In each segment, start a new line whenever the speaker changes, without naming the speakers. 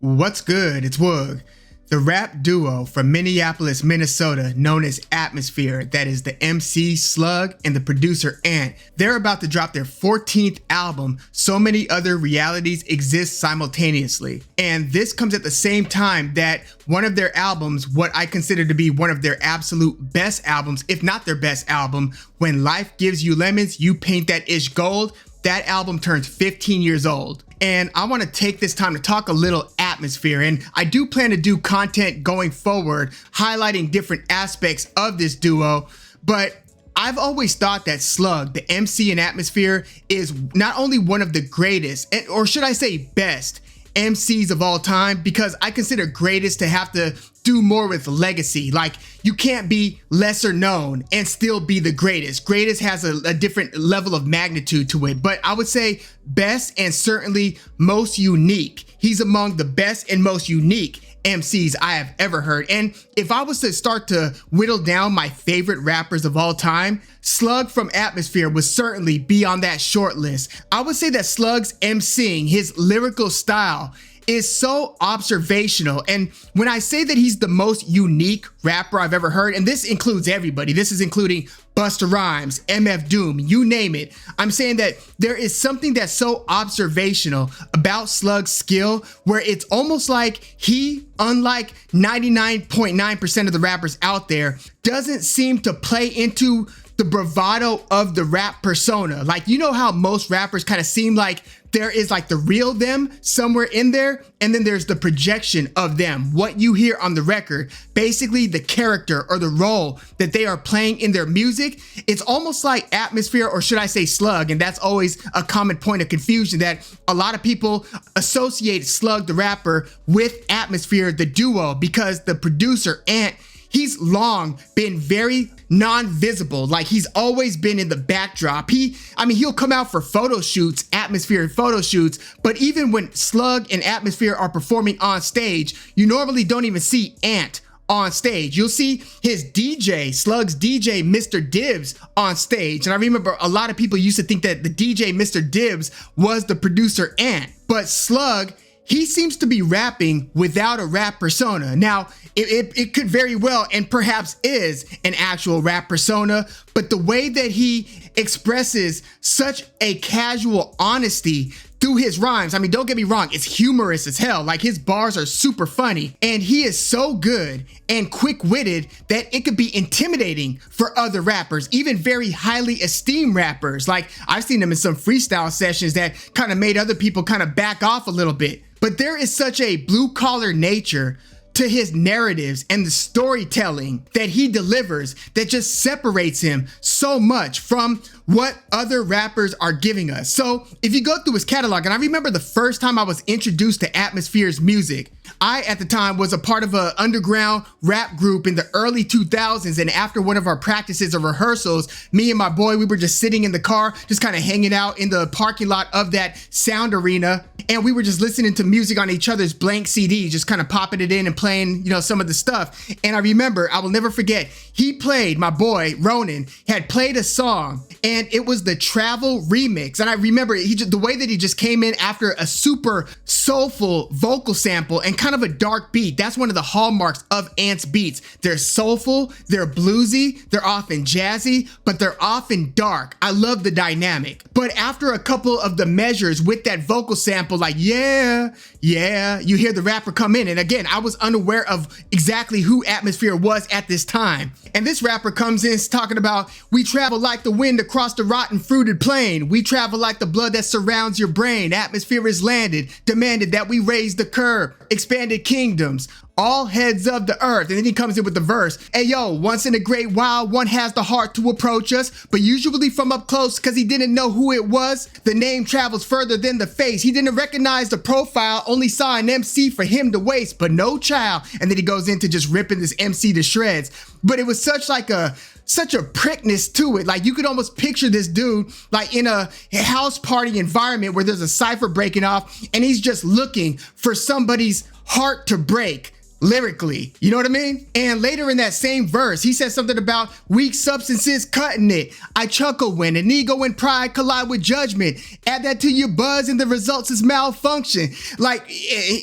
What's good? It's Woog. The rap duo from Minneapolis, Minnesota, known as Atmosphere, that is the MC Slug and the producer Ant. They're about to drop their 14th album, So Many Other Realities Exist Simultaneously. And this comes at the same time that one of their albums, what I consider to be one of their absolute best albums, if not their best album, When Life Gives You Lemons, You Paint That Ish Gold, that album turns 15 years old. And I want to take this time to talk a little Atmosphere, and I do plan to do content going forward highlighting different aspects of this duo, but I've always thought that Slug, the MC in Atmosphere, is not only one of the greatest, or should I say best, MCs of all time, because I consider greatest to have to do more with legacy. Like, you can't be lesser known and still be the greatest. Greatest has a different level of magnitude to it, but I would say best and certainly most unique. He's among the best and most unique MCs I have ever heard. And if I was to start to whittle down my favorite rappers of all time, Slug from Atmosphere would certainly be on that short list. I would say that Slug's MCing, his lyrical style, is so observational. And when I say that he's the most unique rapper I've ever heard, and this includes everybody, this is including Busta Rhymes, MF Doom, you name it. I'm saying that there is something that's so observational about Slug's skill where it's almost like he, unlike 99.9% of the rappers out there, doesn't seem to play into the bravado of the rap persona. Like, you know how most rappers kind of seem like there is like the real them somewhere in there, and then there's the projection of them, what you hear on the record, basically the character or the role that they are playing in their music. It's almost like Atmosphere, or should I say Slug, and that's always a common point of confusion, that a lot of people associate Slug the rapper with Atmosphere the duo, because the producer Ant, he's long been very non-visible. Like, he's always been in the backdrop. He'll come out for photo shoots, Atmosphere photo shoots, but even when Slug and Atmosphere are performing on stage, you normally don't even see Ant on stage. You'll see his DJ, Slug's DJ, Mr. Dibs, on stage. And I remember a lot of people used to think that the DJ, Mr. Dibs, was the producer Ant, but Slug, he seems to be rapping without a rap persona. Now, it could very well and perhaps is an actual rap persona, but the way that he expresses such a casual honesty through his rhymes, I mean, don't get me wrong, it's humorous as hell. Like, his bars are super funny, and he is so good and quick-witted that it could be intimidating for other rappers, even very highly esteemed rappers. Like, I've seen him in some freestyle sessions that kind of made other people kind of back off a little bit. But there is such a blue-collar nature to his narratives and the storytelling that he delivers that just separates him so much from what other rappers are giving us. So if you go through his catalog, and I remember the first time I was introduced to Atmosphere's music, I, at the time, was a part of an underground rap group in the early 2000s, and after one of our practices or rehearsals, me and my boy, we were just sitting in the car, just kind of hanging out in the parking lot of that sound arena, and we were just listening to music on each other's blank CDs, just kind of popping it in and playing, some of the stuff. And I remember, I will never forget, he played, my boy, Ronan, had played a song, and it was the Travel remix. And I remember the way that he just came in after a super soulful vocal sample and kind of a dark beat. That's one of the hallmarks of Ant's beats. They're soulful, they're bluesy, they're often jazzy, but they're often dark. I love the dynamic. But after a couple of the measures with that vocal sample, like, yeah, you hear the rapper come in. And again, I was unaware of exactly who Atmosphere was at this time. And this rapper comes in talking about, we travel like the wind across the rotten fruited plain. We travel like the blood that surrounds your brain. Atmosphere is landed, demanded that we raise the curve, expanded kingdoms, all heads of the earth. And then he comes in with the verse. Hey, yo, once in a great while, one has the heart to approach us, but usually from up close because he didn't know who it was. The name travels further than the face. He didn't recognize the profile, only saw an MC for him to waste, but no child. And then he goes into just ripping this MC to shreds. But it was such a prickness to it. Like, you could almost picture this dude like in a house party environment where there's a cipher breaking off and he's just looking for somebody's heart to break. lyrically. You know what I mean? And later in that same verse, he says something about weak substances cutting it. I chuckle when an ego and pride collide with judgment. Add that to your buzz and the results is malfunction. Like,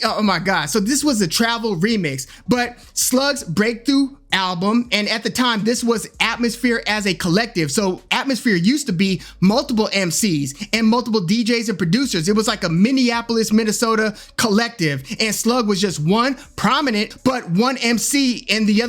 oh my God. So this was a Travel remix, but Slug's breakthrough album, and at the time this was Atmosphere as a collective. So Atmosphere used to be multiple MCs and multiple DJs and producers. It was like a Minneapolis, Minnesota collective, and Slug was just one prominent but one MC, and the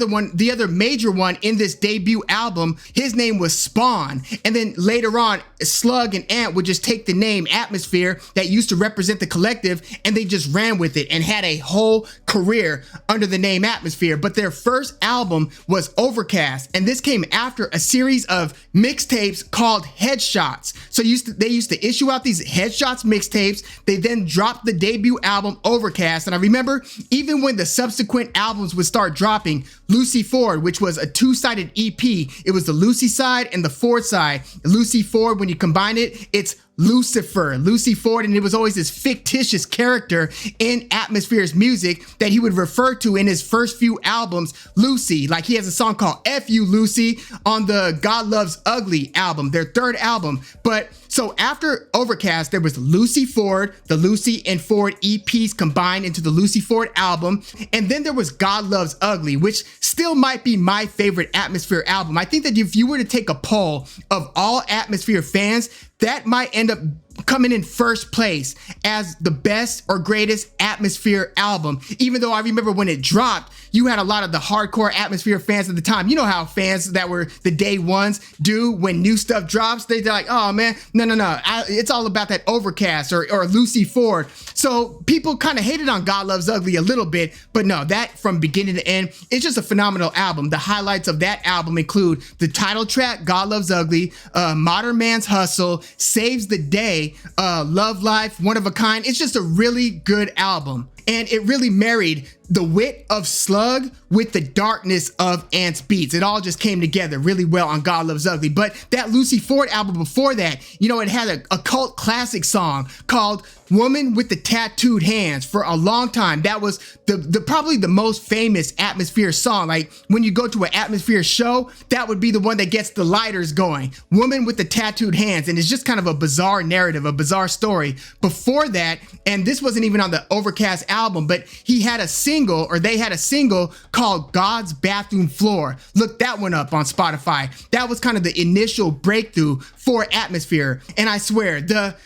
other major one in this debut album, his name was Spawn. And then later on, Slug and Ant would just take the name Atmosphere that used to represent the collective, and they just ran with it and had a whole career under the name Atmosphere. But their first album was Overcast, and this came after a series of mixtapes called Headshots. So they used to issue out these Headshots mixtapes. They then dropped the debut album Overcast, and I remember even when the subsequent albums would start dropping, Lucy Ford, which was a two-sided EP, it was the Lucy side and the Ford side. Lucy Ford, when you combine it, it's Lucifer, Lucy Ford, and it was always this fictitious character in Atmosphere's music that he would refer to in his first few albums, Lucy. Like, he has a song called F You Lucy on the God Loves Ugly album, their third album. But so after Overcast, there was Lucy Ford, the Lucy and Ford EPs combined into the Lucy Ford album. And then there was God Loves Ugly, which still might be my favorite Atmosphere album. I think that if you were to take a poll of all Atmosphere fans, that might end up coming in first place as the best or greatest Atmosphere album. Even though I remember when it dropped, you had a lot of the hardcore Atmosphere fans at the time. You know how fans that were the day ones do when new stuff drops. They're like, oh man, no. It's all about that Overcast or Lucy Ford. So people kind of hated on God Loves Ugly a little bit, but no, that from beginning to end, it's just a phenomenal album. The highlights of that album include the title track, God Loves Ugly, Modern Man's Hustle, Saves the Day, Love Life, One of a Kind. It's just a really good album. And it really married the wit of Slug with the darkness of Ant's beats. It all just came together really well on God Loves Ugly. But that Lucy Ford album before that, you know, it had a cult classic song called Woman with the Tattooed Hands. For a long time, that was the probably the most famous Atmosphere song. Like, when you go to an Atmosphere show, that would be the one that gets the lighters going. Woman with the Tattooed Hands. And it's just kind of a bizarre narrative, a bizarre story. Before that, and this wasn't even on the Overcast album, but they had a single called God's Bathroom Floor. Look that one up on Spotify. That was kind of the initial breakthrough for Atmosphere. And I swear, the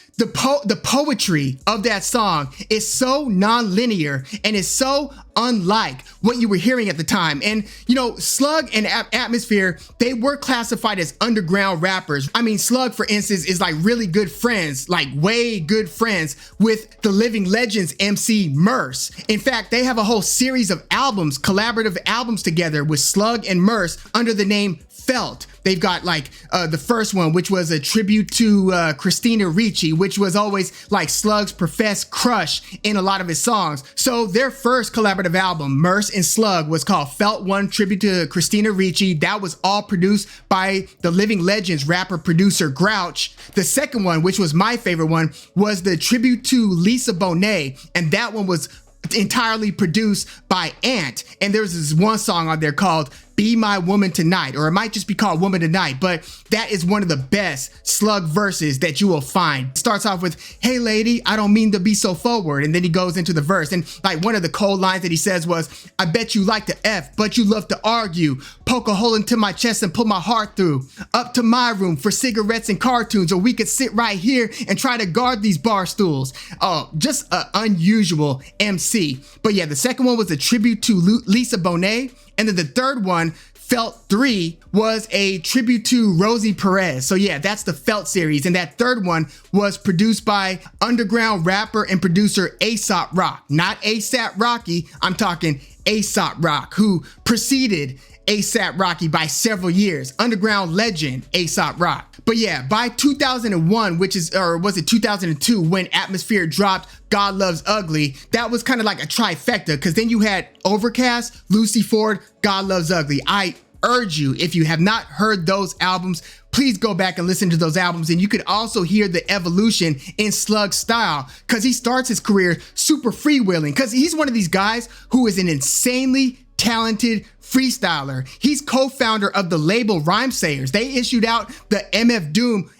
poetry of that song is so non-linear and is so unlike what you were hearing at the time. And you know, Slug and Atmosphere, they were classified as underground rappers. I mean, Slug, for instance, is like really good friends, like way good friends with the Living Legends MC Murs. In fact, they have a whole series of albums, collaborative albums together with Slug and Murs under the name Felt. They've got like the first one, which was a tribute to Christina Ricci, which was always like Slug's professed crush in a lot of his songs. So their first collaborative album, Murs and Slug, was called Felt One, tribute to Christina Ricci. That was all produced by the Living Legends rapper producer Grouch. The second one, which was my favorite one, was the tribute to Lisa Bonet, and that one was entirely produced by Ant. And there's this one song on there called Be My Woman Tonight, or it might just be called Woman Tonight, but that is one of the best Slug verses that you will find. It starts off with, hey lady, I don't mean to be so forward, and then he goes into the verse, and like one of the cold lines that he says was, I bet you like to F, but you love to argue, poke a hole into my chest and put my heart through, up to my room for cigarettes and cartoons, or we could sit right here and try to guard these bar stools. Oh, just an unusual MC. But yeah, the second one was a tribute to Lisa Bonet. And then the third one, Felt 3, was a tribute to Rosie Perez. So yeah, that's the Felt series. And that third one was produced by underground rapper and producer Aesop Rock. Not A$AP Rocky, I'm talking Aesop Rock, who preceded A$AP Rocky by several years. Underground legend Aesop Rock. But yeah, by 2001, or was it 2002, when Atmosphere dropped God Loves Ugly, that was kind of like a trifecta, because then you had Overcast, Lucy Ford, God Loves Ugly. I urge you, if you have not heard those albums, please go back and listen to those albums. And you could also hear the evolution in Slug's style, because he starts his career super freewheeling, because he's one of these guys who is an insanely talented freestyler. He's co-founder of the label Rhymesayers. They issued out the MF Doom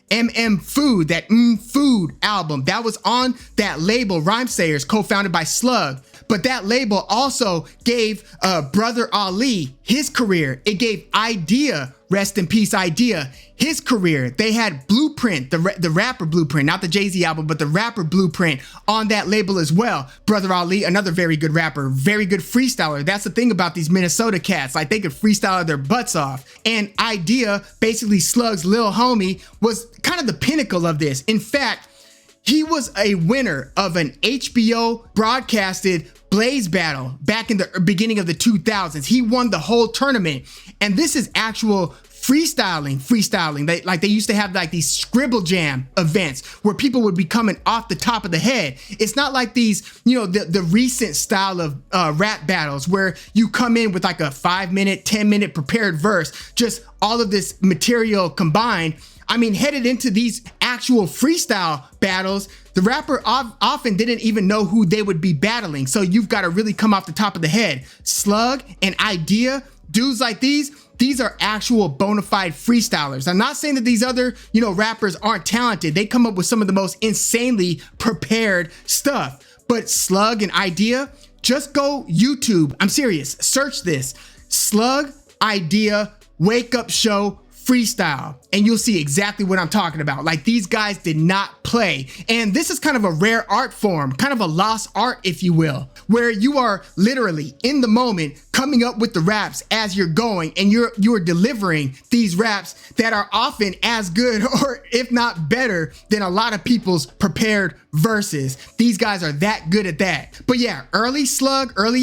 Food, that Food album. That was on that label, Rhymesayers, co-founded by Slug. But that label also gave Brother Ali his career. It gave Idea, rest in peace Idea, his career. They had Blueprint, the rapper Blueprint, not the Jay-Z album, but the rapper Blueprint on that label as well. Brother Ali, another very good rapper, very good freestyler. That's the thing about these Minnesota cats. Like, they could freestyle their butts off. And Idea, basically Slug's lil homie, was kind of the pinnacle of this. In fact, he was a winner of an HBO broadcasted Blaze battle back in the beginning of the 2000s. He won the whole tournament. And this is actual freestyling. They used to have like these Scribble Jam events where people would be coming off the top of the head. It's not like these, the recent style of rap battles where you come in with like a 5-minute, 10-minute prepared verse, just all of this material combined. I mean, headed into these actual freestyle battles, the rapper often didn't even know who they would be battling. So you've got to really come off the top of the head. Slug and Idea, dudes like these are actual bona fide freestylers. I'm not saying that these other, rappers aren't talented. They come up with some of the most insanely prepared stuff. But Slug and Idea, just go YouTube. I'm serious. Search this. Slug, Idea, Wake Up Show, freestyle, and you'll see exactly what I'm talking about. Like, these guys did not play. And this is kind of a rare art form, kind of a lost art, if you will, where you are literally in the moment coming up with the raps as you're going, and you're delivering these raps that are often as good, or if not better, than a lot of people's prepared verses. These guys are that good at that. But yeah, early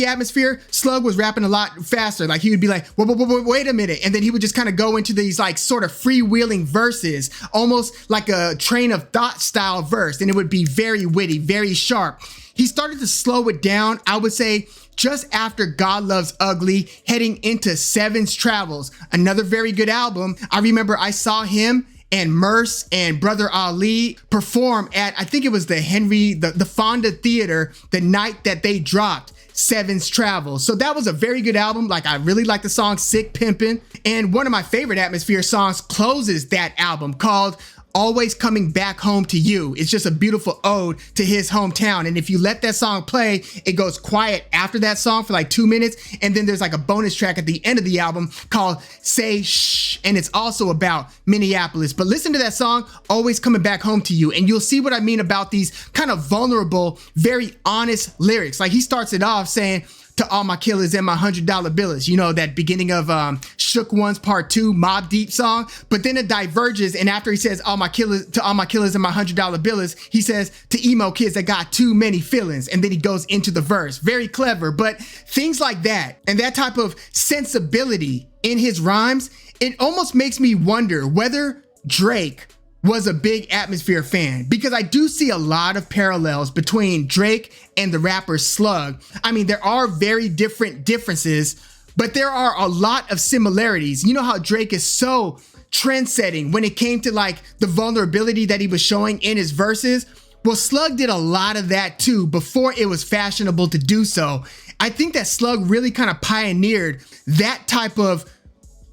Atmosphere, Slug was rapping a lot faster. Like, he would be like, wait a minute. And then he would just kind of go into these like sort of freewheeling verses, almost like a train of thought style verse. And it would be very witty, very sharp. He started to slow it down, I would say, just after God Loves Ugly, heading into Seven's Travels, another very good album. I remember I saw him and Merce and Brother Ali perform at, I think it was the Fonda Theater, the night that they dropped Seven's Travels. So that was a very good album. Like, I really like the song Sick Pimpin'. And one of my favorite Atmosphere songs closes that album, called Always Coming Back Home to You. It's just a beautiful ode to his hometown. And if you let that song play, it goes quiet after that song for like 2 minutes. And then there's like a bonus track at the end of the album called Say Shh. And it's also about Minneapolis. But listen to that song, Always Coming Back Home to You, and you'll see what I mean about these kind of vulnerable, very honest lyrics. Like, he starts it off saying, to all my killers and my $100 billers, that beginning of Shook Ones Part 2 Mobb Deep song. But then it diverges, and after he says to all my killers and my $100 billers, he says to emo kids that got too many feelings, and then he goes into the verse. Very clever. But things like that and that type of sensibility in his rhymes, it almost makes me wonder whether Drake was a big Atmosphere fan, because I do see a lot of parallels between Drake and the rapper Slug. I mean, there are very differences, but there are a lot of similarities. You know how Drake is so trend-setting when it came to like the vulnerability that he was showing in his verses? Well, Slug did a lot of that too before it was fashionable to do so. I think that Slug really kind of pioneered that type of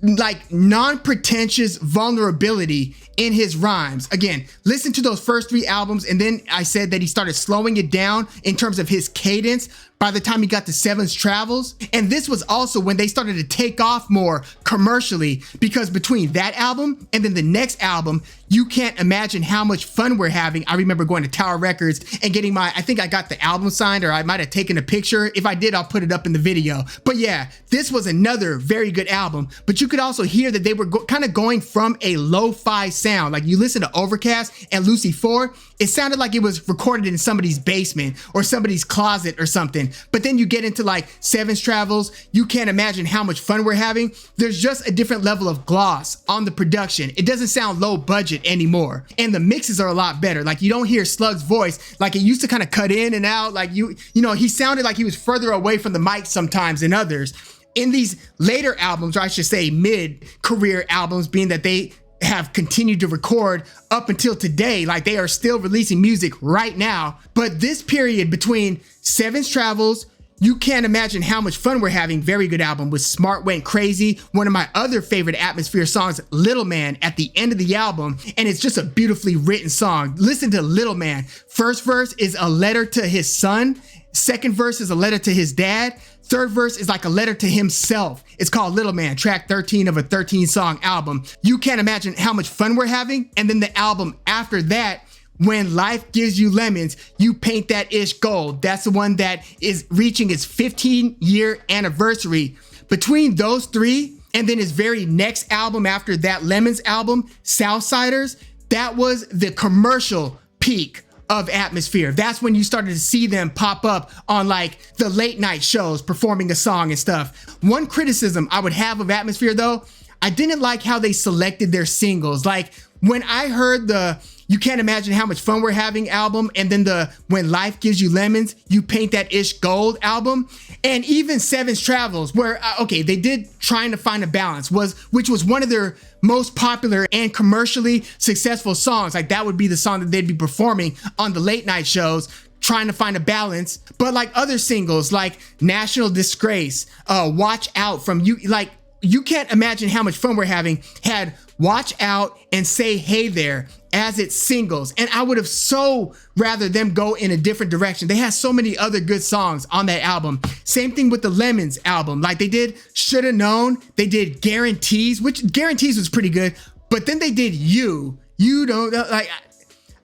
like non-pretentious vulnerability in his rhymes. Again, listen to those first 3 albums, and then I said that he started slowing it down in terms of his cadence by the time he got to Seven's Travels. And this was also when they started to take off more commercially, because between that album and then the next album, you can't imagine how much fun we're having. I remember going to Tower Records and getting I think I got the album signed, or I might have taken a picture. If I did, I'll put it up in the video. But yeah, this was another very good album. But you could also hear that they were kind of going from a lo-fi sound. Like, you listen to Overcast and Lucy 4, it sounded like it was recorded in somebody's basement or somebody's closet or something. But then you get into like Seven's Travels, you can't imagine how much fun we're having. There's just a different level of gloss on the production. It doesn't sound low budget anymore. And the mixes are a lot better. Like, you don't hear Slug's voice like it used to kind of cut in and out. Like, he sounded like he was further away from the mic sometimes than others. In these later albums, or I should say mid-career albums, being that they have continued to record up until today. Like, they are still releasing music right now. But this period between Seven's Travels, You Can't Imagine How Much Fun We're Having, very good album, with Smart Went Crazy, one of my other favorite Atmosphere songs, Little Man, at the end of the album, and it's just a beautifully written song. Listen to Little Man. First verse is a letter to his son. Second verse is a letter to his dad. Third verse is like a letter to himself. It's called Little Man, track 13 of a 13-song album. You Can't Imagine How Much Fun We're Having. And then the album after that, When Life Gives You Lemons, You Paint That Ish Gold. That's the one that is reaching its 15-year anniversary. Between those three, and then his very next album after that Lemons album, Southsiders, that was the commercial peak of Atmosphere. That's when you started to see them pop up on like the late night shows performing a song and stuff. One criticism I would have of Atmosphere though, I didn't like how they selected their singles. Like when I heard the You Can't Imagine How Much Fun We're Having album, and then the When Life Gives You Lemons, You Paint That Ish Gold album, and even Seven's Travels, where, okay, they did Trying to Find a Balance, which was one of their most popular and commercially successful songs. Like that would be the song that they'd be performing on the late night shows, Trying to Find a Balance. But like other singles like National Disgrace, Watch Out from You, like You Can't Imagine How Much Fun We're Having had Watch Out and Say Hey There as its singles. And I would have so rather them go in a different direction. They had so many other good songs on that album. Same thing with the Lemons album. Like they did Shoulda Known, they did Guarantees, which Guarantees was pretty good, but then they did You Don't Know, like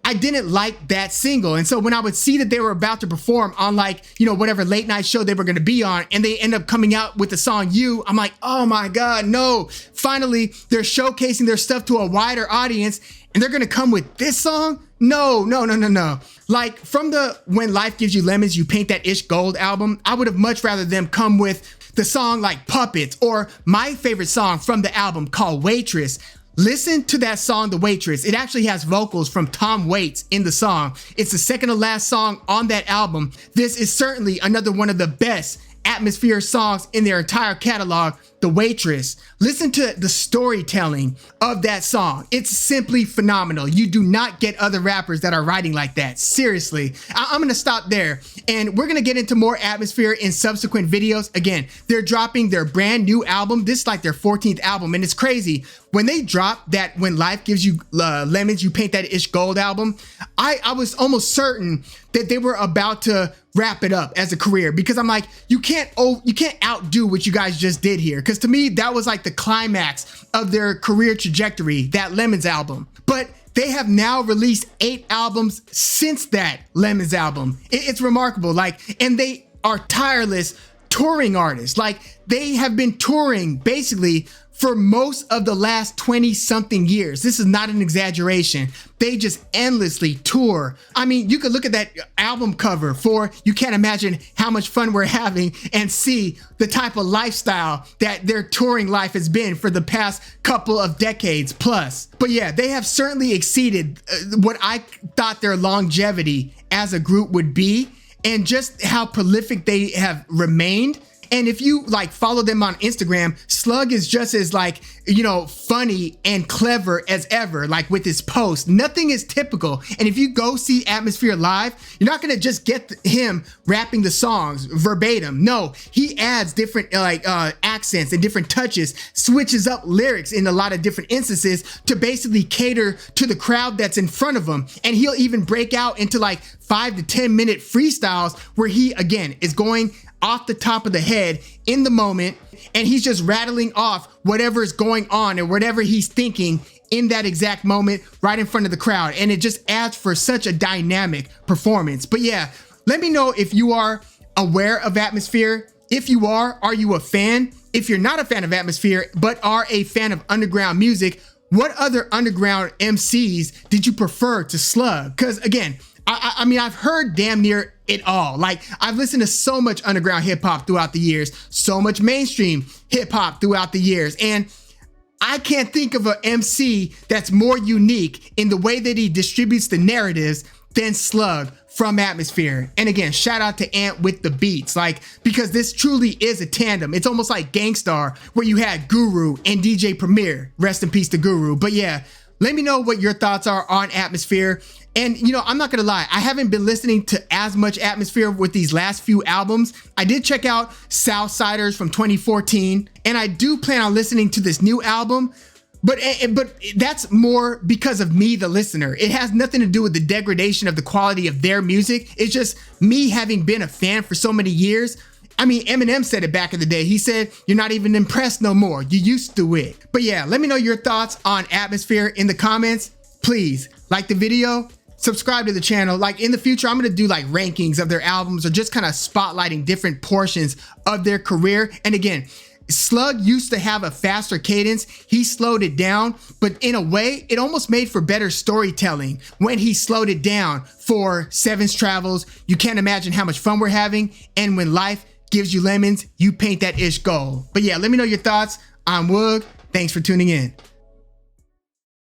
I didn't like that single. And so when I would see that they were about to perform on like, you know, whatever late night show they were going to be on, and they end up coming out with the song You, I'm like, oh my God, no. Finally, they're showcasing their stuff to a wider audience and they're going to come with this song? No. Like from the When Life Gives You Lemons, You Paint That Ish Gold album, I would have much rather them come with the song like Puppets, or my favorite song from the album called Waitress. Listen to that song, The Waitress. It actually has vocals from Tom Waits in the song. It's the second to last song on that album. This is certainly another one of the best Atmosphere songs in their entire catalog, The Waitress. Listen to the storytelling of that song. It's simply phenomenal. You do not get other rappers that are writing like that. Seriously. I'm going to stop there, and we're going to get into more Atmosphere in subsequent videos. Again, they're dropping their brand new album. This is like their 14th album, and it's crazy. When they dropped that When Life Gives You Lemons, You Paint That Ish Gold album, I was almost certain that they were about to wrap it up as a career, because I'm like, you can't outdo what you guys just did here. Because to me, that was like the climax of their career trajectory, that Lemons album. But they have now released 8 albums since that Lemons album. It's remarkable. Like, and they are tireless touring artists. Like, they have been touring basically for most of the last 20 something years. This is not an exaggeration. They just endlessly tour. I mean, you could look at that album cover for You Can't Imagine How Much Fun We're Having and see the type of lifestyle that their touring life has been for the past couple of decades plus. But yeah, they have certainly exceeded what I thought their longevity as a group would be, and just how prolific they have remained. And if you like follow them on Instagram, Slug is just as like, you know, funny and clever as ever, like with his posts. Nothing is typical. And if you go see Atmosphere live, you're not going to just get him rapping the songs verbatim. No, he adds different accents and different touches, switches up lyrics in a lot of different instances to basically cater to the crowd that's in front of him. And he'll even break out into like 5 to 10 minute freestyles where he, again, is going off the top of the head in the moment, and he's just rattling off whatever is going on and whatever he's thinking in that exact moment right in front of the crowd. And it just adds for such a dynamic performance. But yeah, let me know if you are aware of Atmosphere. If you are you a fan? If you're not a fan of Atmosphere, but are a fan of underground music, what other underground MCs did you prefer to Slug? Because again, I mean, I've heard damn near it all. Like, I've listened to so much underground hip hop throughout the years, so much mainstream hip hop throughout the years. And I can't think of an MC that's more unique in the way that he distributes the narratives than Slug, from Atmosphere. And again, shout out to Ant with the beats, like, because this truly is a tandem. It's almost like Gangstar, where you had Guru and DJ Premier. Rest in peace to Guru. But yeah, let me know what your thoughts are on Atmosphere. And you know, I'm not gonna lie, I haven't been listening to as much Atmosphere with these last few albums. I did check out Southsiders from 2014, and I do plan on listening to this new album. But that's more because of me, the listener. It has nothing to do with the degradation of the quality of their music. It's just me having been a fan for so many years. I mean, Eminem said it back in the day. He said, "You're not even impressed no more. You used to it." But yeah, let me know your thoughts on Atmosphere in the comments. Please like the video, subscribe to the channel. Like in the future, I'm gonna do like rankings of their albums or just kind of spotlighting different portions of their career. And again, Slug used to have a faster cadence. He slowed it down, but in a way, it almost made for better storytelling when he slowed it down for Seven's Travels, You Can't Imagine How Much Fun We're Having, and When Life Gives You Lemons, You Paint That Ish Gold. But yeah, let me know your thoughts. I'm Woog. Thanks for tuning in.